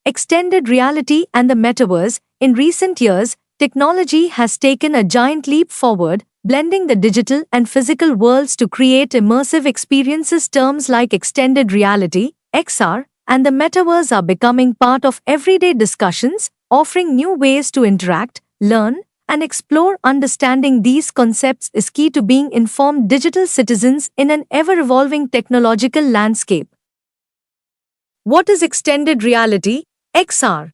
Extended reality and the metaverse. In recent years, technology has taken a giant leap forward, blending the digital and physical worlds to create immersive experiences. Terms like extended reality, XR, and the metaverse are becoming part of everyday discussions, offering new ways to interact, learn, and explore. Understanding these concepts is key to being informed digital citizens in an ever-evolving technological landscape. What is extended reality, XR?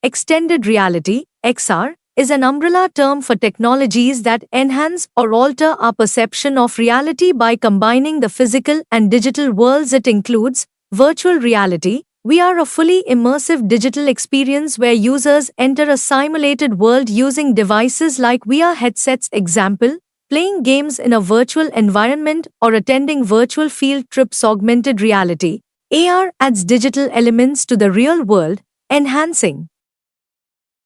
Extended reality, XR, is an umbrella term for technologies that enhance or alter our perception of reality by combining the physical and digital worlds. It includes virtual reality, VR, a fully immersive digital experience where users enter a simulated world using devices like VR headsets. Example, playing games in a virtual environment or attending virtual field trips. Augmented reality, AR, adds digital elements to the real world, enhancing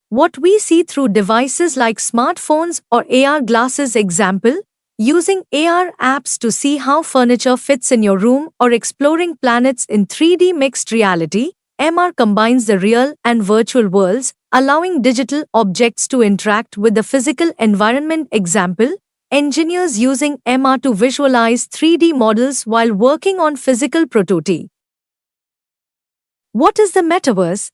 what we see through devices like smartphones or AR glasses. Example, using AR apps to see how furniture fits in your room or exploring planets in 3D. Mixed reality, MR, combines the real and virtual worlds, allowing digital objects to interact with the physical environment. Example, engineers using MR to visualize 3D models while working on physical prototypes. What is the metaverse?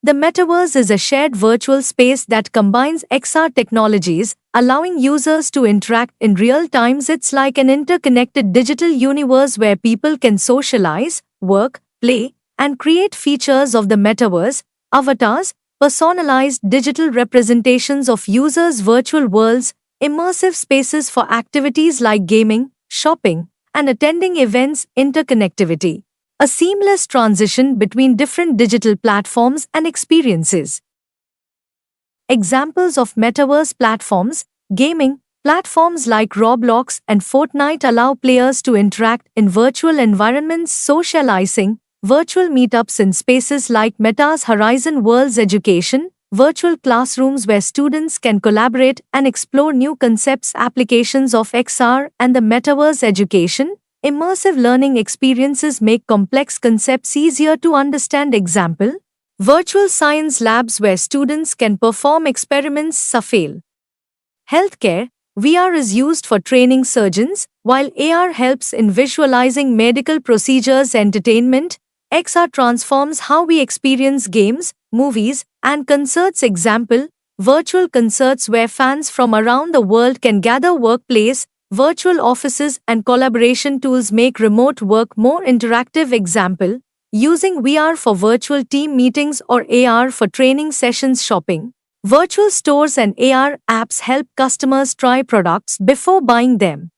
The metaverse is a shared virtual space that combines XR technologies, allowing users to interact in real time. It's like an interconnected digital universe where people can socialize, work, play, and create. Features of the metaverse: avatars, personalized digital representations of users' virtual worlds, immersive spaces for activities like gaming, shopping, and attending events. Interconnectivity, a seamless transition between different digital platforms and experiences. Examples of metaverse platforms: gaming platforms like Roblox and Fortnite allow players to interact in virtual environments. Socializing, virtual meetups in spaces like Meta's Horizon Worlds. Education, virtual classrooms where students can collaborate and explore new concepts. Applications of XR and the metaverse: education, immersive learning experiences make complex concepts easier to understand. Example, virtual science labs where students can perform experiments. SAFEL. Healthcare, VR is used for training surgeons, while AR helps in visualizing medical procedures. Entertainment, XR transforms how we experience games, movies, and concerts. Example, virtual concerts where fans from around the world can gather. Workplace, virtual offices and collaboration tools make remote work more interactive. Example, using VR for virtual team meetings or AR for training sessions. Shopping, virtual stores and AR apps help customers try products before buying them.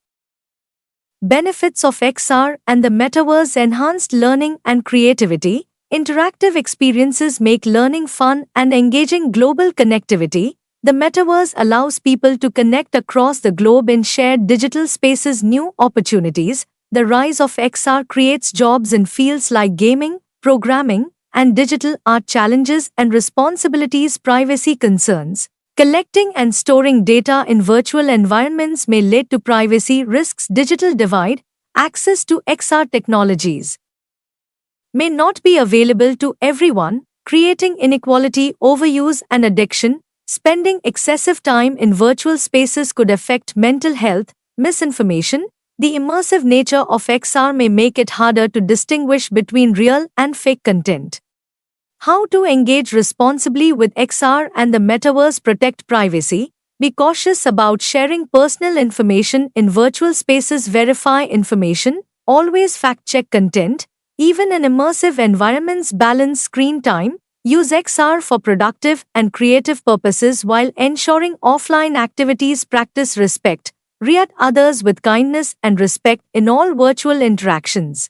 Benefits of XR and the metaverse: enhanced learning and creativity. Interactive experiences make learning fun and engaging. Global connectivity, the metaverse allows people to connect across the globe in shared digital spaces. New opportunities, the rise of XR creates jobs in fields like gaming, programming, and digital art. Challenges and responsibilities: privacy concerns, collecting and storing data in virtual environments may lead to privacy risks. Digital divide, access to XR technologies may not be available to everyone, creating inequality. Overuse and addiction, spending excessive time in virtual spaces could affect mental health. Misinformation, the immersive nature of XR may make it harder to distinguish between real and fake content. How to engage responsibly with XR and the metaverse? Protect privacy. Be cautious about sharing personal information in virtual spaces. Verify information. Always fact-check content, even in immersive environments. Balance screen time. Use XR for productive and creative purposes while ensuring offline activities. Practice respect. Treat others with kindness and respect in all virtual interactions.